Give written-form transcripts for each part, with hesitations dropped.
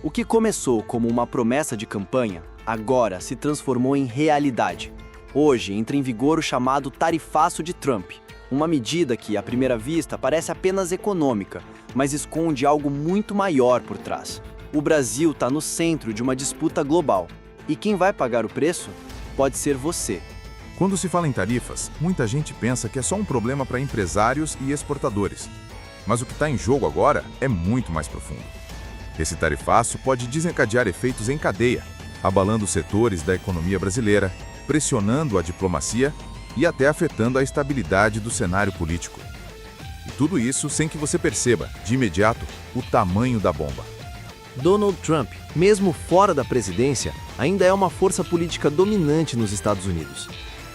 O que começou como uma promessa de campanha, agora se transformou em realidade. Hoje entra em vigor o chamado tarifaço de Trump, uma medida que, à primeira vista, parece apenas econômica, mas esconde algo muito maior por trás. O Brasil está no centro de uma disputa global, e quem vai pagar o preço pode ser você. Quando se fala em tarifas, muita gente pensa que é só um problema para empresários e exportadores. Mas o que está em jogo agora é muito mais profundo. Esse tarifaço pode desencadear efeitos em cadeia, abalando setores da economia brasileira, pressionando a diplomacia e até afetando a estabilidade do cenário político. E tudo isso sem que você perceba, de imediato, o tamanho da bomba. Donald Trump, mesmo fora da presidência, ainda é uma força política dominante nos Estados Unidos.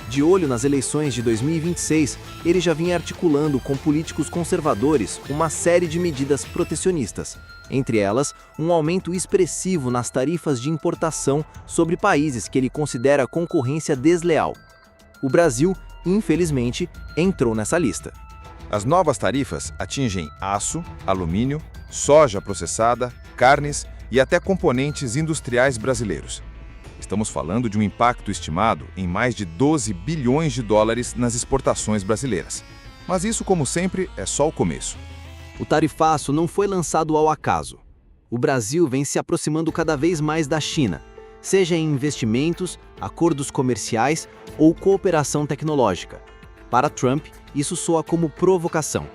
De olho nas eleições de 2026, ele já vinha articulando com políticos conservadores uma série de medidas protecionistas, entre elas, um aumento expressivo nas tarifas de importação sobre países que ele considera concorrência desleal. O Brasil, infelizmente, entrou nessa lista. As novas tarifas atingem aço, alumínio, soja processada, carnes e até componentes industriais brasileiros. Estamos falando de um impacto estimado em mais de 12 bilhões de dólares nas exportações brasileiras. Mas isso, como sempre, é só o começo. O tarifaço não foi lançado ao acaso. O Brasil vem se aproximando cada vez mais da China, seja em investimentos, acordos comerciais ou cooperação tecnológica. Para Trump, isso soa como provocação.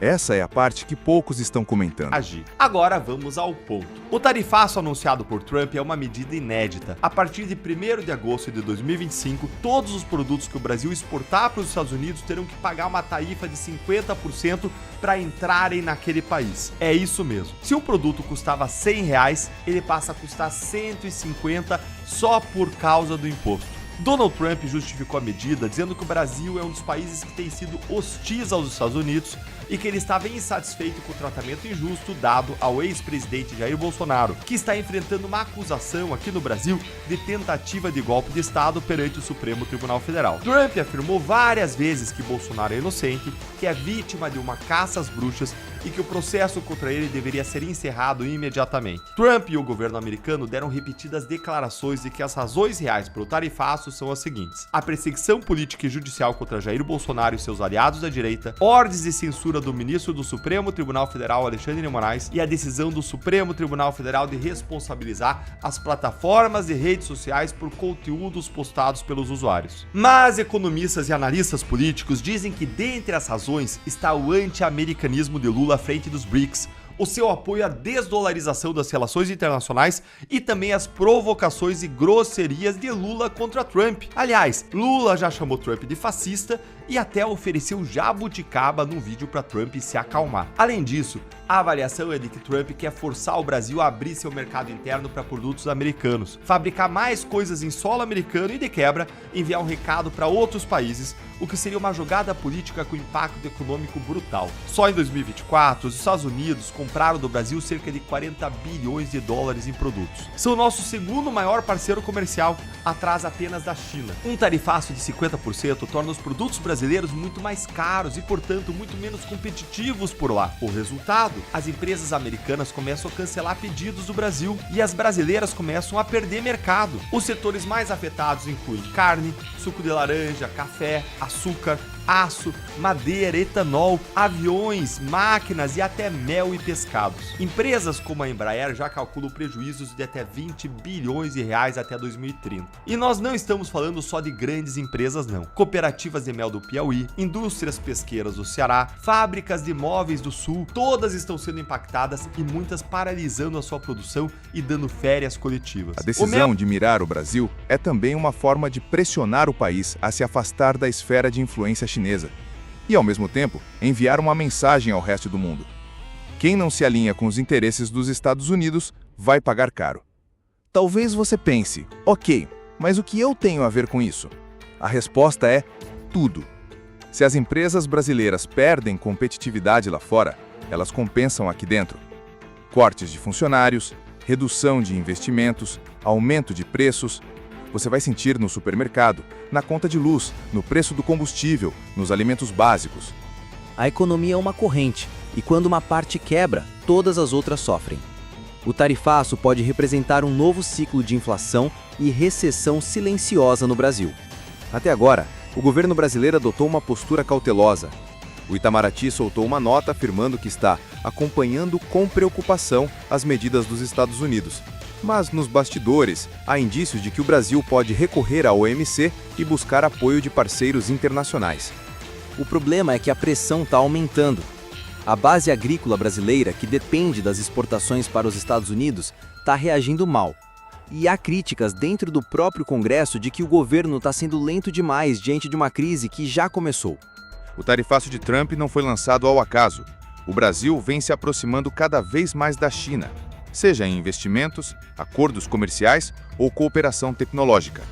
Essa é a parte que poucos estão comentando. Agora vamos ao ponto. O tarifaço anunciado por Trump é uma medida inédita. A partir de 1º de agosto de 2025, todos os produtos que o Brasil exportar para os Estados Unidos terão que pagar uma tarifa de 50% para entrarem naquele país. É isso mesmo. Se um produto custava R$100, ele passa a custar 150 só por causa do imposto. Donald Trump justificou a medida dizendo que o Brasil é um dos países que tem sido hostis aos Estados Unidos e que ele estava insatisfeito com o tratamento injusto dado ao ex-presidente Jair Bolsonaro, que está enfrentando uma acusação aqui no Brasil de tentativa de golpe de Estado perante o Supremo Tribunal Federal. Trump afirmou várias vezes que Bolsonaro é inocente, que é vítima de uma caça às bruxas e que o processo contra ele deveria ser encerrado imediatamente. Trump e o governo americano deram repetidas declarações de que as razões reais para o tarifaço são as seguintes: a perseguição política e judicial contra Jair Bolsonaro e seus aliados da direita, ordens de censura do ministro do Supremo Tribunal Federal, Alexandre de Moraes, e a decisão do Supremo Tribunal Federal de responsabilizar as plataformas de redes sociais por conteúdos postados pelos usuários. Mas economistas e analistas políticos dizem que dentre as razões está o anti-americanismo de Lula à frente dos BRICS, o seu apoio à desdolarização das relações internacionais e também as provocações e grosserias de Lula contra Trump. Aliás, Lula já chamou Trump de fascista e até ofereceu jabuticaba num vídeo para Trump se acalmar. Além disso, a avaliação é de que Trump quer forçar o Brasil a abrir seu mercado interno para produtos americanos, fabricar mais coisas em solo americano e, de quebra, enviar um recado para outros países, o que seria uma jogada política com impacto econômico brutal. Só em 2024, os Estados Unidos compraram do Brasil cerca de 40 bilhões de dólares em produtos. São nosso segundo maior parceiro comercial, atrás apenas da China. Um tarifaço de 50% torna os produtos brasileiros muito mais caros e, portanto, muito menos competitivos por lá. O resultado? As empresas americanas começam a cancelar pedidos do Brasil e as brasileiras começam a perder mercado. Os setores mais afetados incluem carne, suco de laranja, café, açúcar, aço, madeira, etanol, aviões, máquinas e até mel e pescados. Empresas como a Embraer já calculam prejuízos de até 20 bilhões de reais até 2030. E nós não estamos falando só de grandes empresas não. Cooperativas de mel do Piauí, indústrias pesqueiras do Ceará, fábricas de móveis do Sul, todas estão sendo impactadas e muitas paralisando a sua produção e dando férias coletivas. A decisão de mirar o Brasil é também uma forma de pressionar o país a se afastar da esfera de influência chinesa e, ao mesmo tempo, enviar uma mensagem ao resto do mundo. Quem não se alinha com os interesses dos Estados Unidos vai pagar caro. Talvez você pense, ok, mas o que eu tenho a ver com isso? A resposta é tudo. Se as empresas brasileiras perdem competitividade lá fora, elas compensam aqui dentro. Cortes de funcionários, redução de investimentos, aumento de preços. Você vai sentir no supermercado, na conta de luz, no preço do combustível, nos alimentos básicos. A economia é uma corrente, e quando uma parte quebra, todas as outras sofrem. O tarifaço pode representar um novo ciclo de inflação e recessão silenciosa no Brasil. Até agora, o governo brasileiro adotou uma postura cautelosa. O Itamaraty soltou uma nota afirmando que está acompanhando com preocupação as medidas dos Estados Unidos. Mas nos bastidores, há indícios de que o Brasil pode recorrer à OMC e buscar apoio de parceiros internacionais. O problema é que a pressão está aumentando. A base agrícola brasileira, que depende das exportações para os Estados Unidos, está reagindo mal. E há críticas dentro do próprio Congresso de que o governo está sendo lento demais diante de uma crise que já começou. O tarifaço de Trump não foi lançado ao acaso. O Brasil vem se aproximando cada vez mais da China, seja em investimentos, acordos comerciais ou cooperação tecnológica.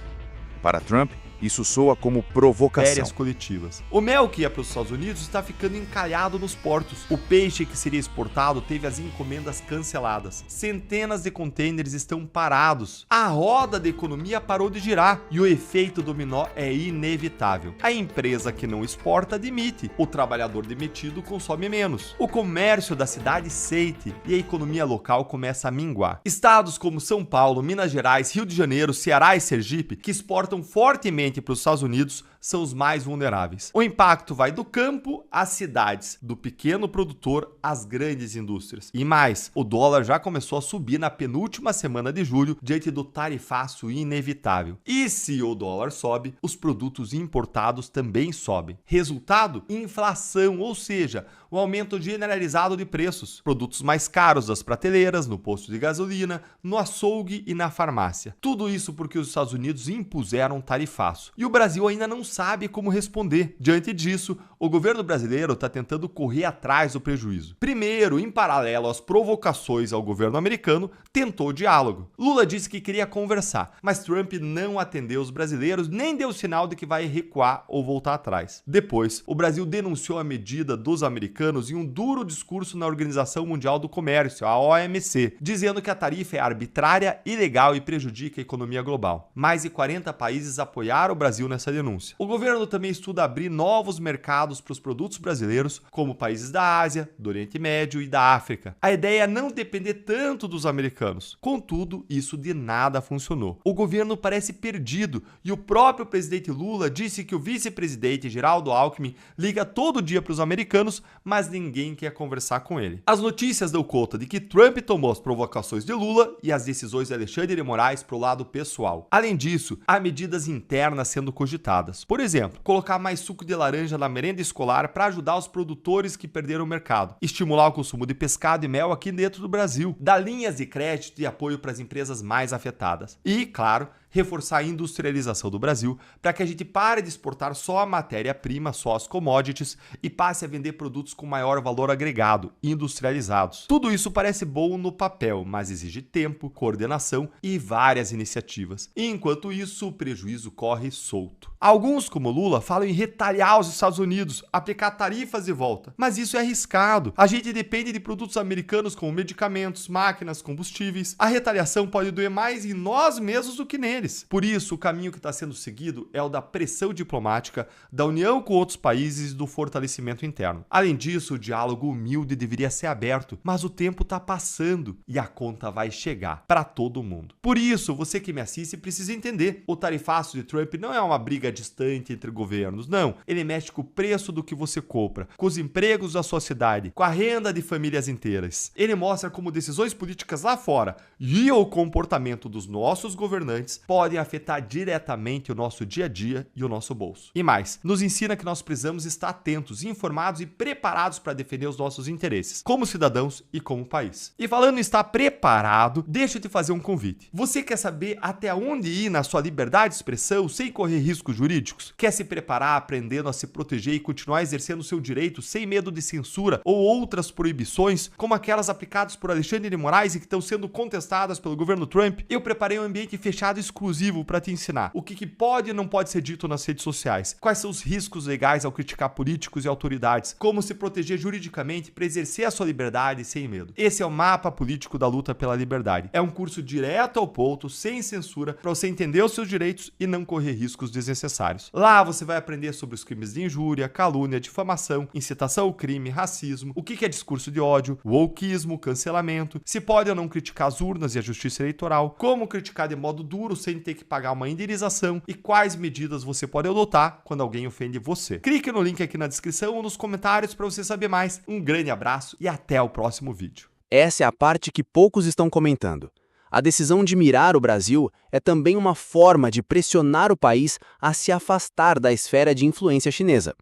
Para Trump, isso soa como provocação. Férias coletivas. O mel que ia para os Estados Unidos está ficando encalhado nos portos. O peixe que seria exportado teve as encomendas canceladas. Centenas de contêineres estão parados. A roda da economia parou de girar e o efeito dominó é inevitável. A empresa que não exporta demite. O trabalhador demitido consome menos. O comércio da cidade seite e a economia local começa a minguar. Estados como São Paulo, Minas Gerais, Rio de Janeiro, Ceará e Sergipe, que exportam fortemente para os Estados Unidos, são os mais vulneráveis. O impacto vai do campo às cidades, do pequeno produtor às grandes indústrias. E mais, o dólar já começou a subir na penúltima semana de julho diante do tarifaço inevitável. E se o dólar sobe, os produtos importados também sobem. Resultado? Inflação, ou seja, o aumento generalizado de preços. Produtos mais caros das prateleiras, no posto de gasolina, no açougue e na farmácia. Tudo isso porque os Estados Unidos impuseram um tarifaço. E o Brasil ainda não sabe como responder. Diante disso, o governo brasileiro está tentando correr atrás do prejuízo. Primeiro, em paralelo às provocações ao governo americano, tentou diálogo. Lula disse que queria conversar, mas Trump não atendeu os brasileiros nem deu sinal de que vai recuar ou voltar atrás. Depois, o Brasil denunciou a medida dos americanos em um duro discurso na Organização Mundial do Comércio, a OMC, dizendo que a tarifa é arbitrária, ilegal e prejudica a economia global. Mais de 40 países apoiaram o Brasil nessa denúncia. O governo também estuda abrir novos mercados para os produtos brasileiros, como países da Ásia, do Oriente Médio e da África. A ideia é não depender tanto dos americanos. Contudo, isso de nada funcionou. O governo parece perdido e o próprio presidente Lula disse que o vice-presidente Geraldo Alckmin liga todo dia para os americanos, mas ninguém quer conversar com ele. As notícias dão conta de que Trump tomou as provocações de Lula e as decisões de Alexandre de Moraes para o lado pessoal. Além disso, há medidas internas sendo cogitadas. Por exemplo, colocar mais suco de laranja na merenda escolar para ajudar os produtores que perderam o mercado, estimular o consumo de pescado e mel aqui dentro do Brasil, dar linhas de crédito e apoio para as empresas mais afetadas. E, claro, reforçar a industrialização do Brasil para que a gente pare de exportar só a matéria-prima, só as commodities e passe a vender produtos com maior valor agregado, industrializados. Tudo isso parece bom no papel, mas exige tempo, coordenação e várias iniciativas. E enquanto isso, o prejuízo corre solto. Alguns, como Lula, falam em retalhar os Estados Unidos, aplicar tarifas de volta. Mas isso é arriscado. A gente depende de produtos americanos como medicamentos, máquinas, combustíveis. A retaliação pode doer mais em nós mesmos do que neles. Por isso, o caminho que está sendo seguido é o da pressão diplomática, da união com outros países e do fortalecimento interno. Além disso, o diálogo humilde deveria ser aberto, mas o tempo está passando e a conta vai chegar para todo mundo. Por isso, você que me assiste precisa entender, o tarifaço de Trump não é uma briga distante entre governos, não. Ele mexe com o preço do que você compra, com os empregos da sua cidade, com a renda de famílias inteiras. Ele mostra como decisões políticas lá fora e o comportamento dos nossos governantes podem afetar diretamente o nosso dia a dia e o nosso bolso. E mais, nos ensina que nós precisamos estar atentos, informados e preparados para defender os nossos interesses, como cidadãos e como país. E falando em estar preparado, deixa eu te fazer um convite. Você quer saber até onde ir na sua liberdade de expressão sem correr riscos jurídicos? Quer se preparar aprendendo a se proteger e continuar exercendo o seu direito sem medo de censura ou outras proibições, como aquelas aplicadas por Alexandre de Moraes e que estão sendo contestadas pelo governo Trump? Eu preparei um ambiente fechado exclusivo para te ensinar o que pode e não pode ser dito nas redes sociais, quais são os riscos legais ao criticar políticos e autoridades, como se proteger juridicamente para exercer a sua liberdade sem medo. Esse é o mapa político da luta pela liberdade. É um curso direto ao ponto, sem censura, para você entender os seus direitos e não correr riscos desnecessários. desnecessários. Lá você vai aprender sobre os crimes de injúria, calúnia, difamação, incitação ao crime, racismo, o que é discurso de ódio, wokeismo, cancelamento, se pode ou não criticar as urnas e a justiça eleitoral, como criticar de modo duro sem ter que pagar uma indenização e quais medidas você pode adotar quando alguém ofende você. Clique no link aqui na descrição ou nos comentários para você saber mais. Um grande abraço e até o próximo vídeo. Essa é a parte que poucos estão comentando. A decisão de mirar o Brasil é também uma forma de pressionar o país a se afastar da esfera de influência chinesa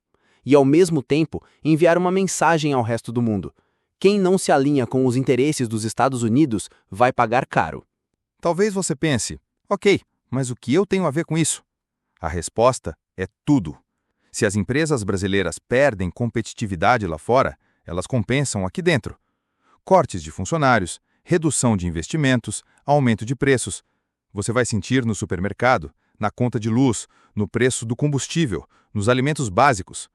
e, ao mesmo tempo, enviar uma mensagem ao resto do mundo. Quem não se alinha com os interesses dos Estados Unidos vai pagar caro. Talvez você pense, ok, mas o que eu tenho a ver com isso? A resposta é tudo. Se as empresas brasileiras perdem competitividade lá fora, elas compensam aqui dentro. Cortes de funcionários, redução de investimentos, aumento de preços. Você vai sentir no supermercado, na conta de luz, no preço do combustível, nos alimentos básicos.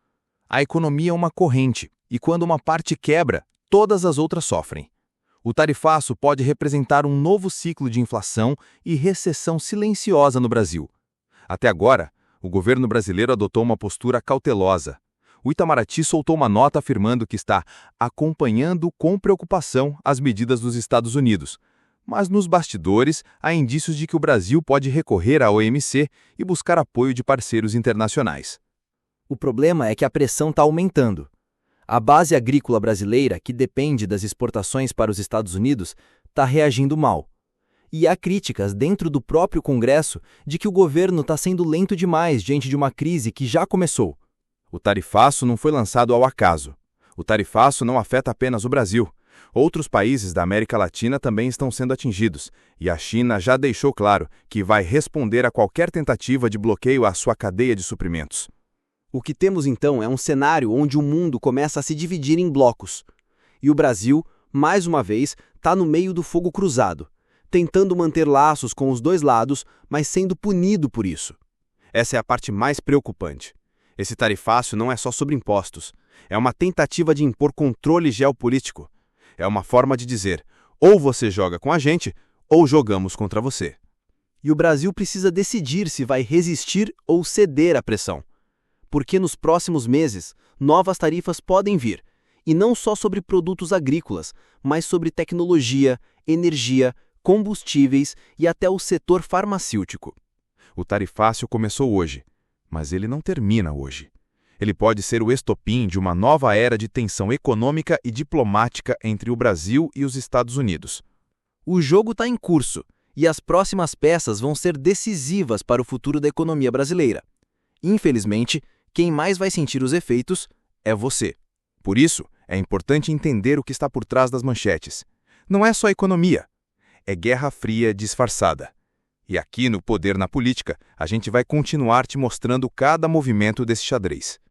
A economia é uma corrente, e quando uma parte quebra, todas as outras sofrem. O tarifaço pode representar um novo ciclo de inflação e recessão silenciosa no Brasil. Até agora, o governo brasileiro adotou uma postura cautelosa. O Itamaraty soltou uma nota afirmando que está acompanhando com preocupação as medidas dos Estados Unidos. Mas nos bastidores, há indícios de que o Brasil pode recorrer à OMC e buscar apoio de parceiros internacionais. O problema é que a pressão está aumentando. A base agrícola brasileira, que depende das exportações para os Estados Unidos, está reagindo mal. E há críticas dentro do próprio Congresso de que o governo está sendo lento demais diante de uma crise que já começou. O tarifaço não foi lançado ao acaso. O tarifaço não afeta apenas o Brasil. Outros países da América Latina também estão sendo atingidos, e a China já deixou claro que vai responder a qualquer tentativa de bloqueio à sua cadeia de suprimentos. O que temos então é um cenário onde o mundo começa a se dividir em blocos. E o Brasil, mais uma vez, está no meio do fogo cruzado, tentando manter laços com os dois lados, mas sendo punido por isso. Essa é a parte mais preocupante. Esse tarifaço não é só sobre impostos. É uma tentativa de impor controle geopolítico. É uma forma de dizer, ou você joga com a gente, ou jogamos contra você. E o Brasil precisa decidir se vai resistir ou ceder à pressão. Porque nos próximos meses, novas tarifas podem vir. E não só sobre produtos agrícolas, mas sobre tecnologia, energia, combustíveis e até o setor farmacêutico. O tarifaço começou hoje. Mas ele não termina hoje. Ele pode ser o estopim de uma nova era de tensão econômica e diplomática entre o Brasil e os Estados Unidos. O jogo está em curso, e as próximas peças vão ser decisivas para o futuro da economia brasileira. Infelizmente, quem mais vai sentir os efeitos é você. Por isso, é importante entender o que está por trás das manchetes. Não é só economia, é Guerra Fria disfarçada. E aqui no Poder na Política, a gente vai continuar te mostrando cada movimento desse xadrez.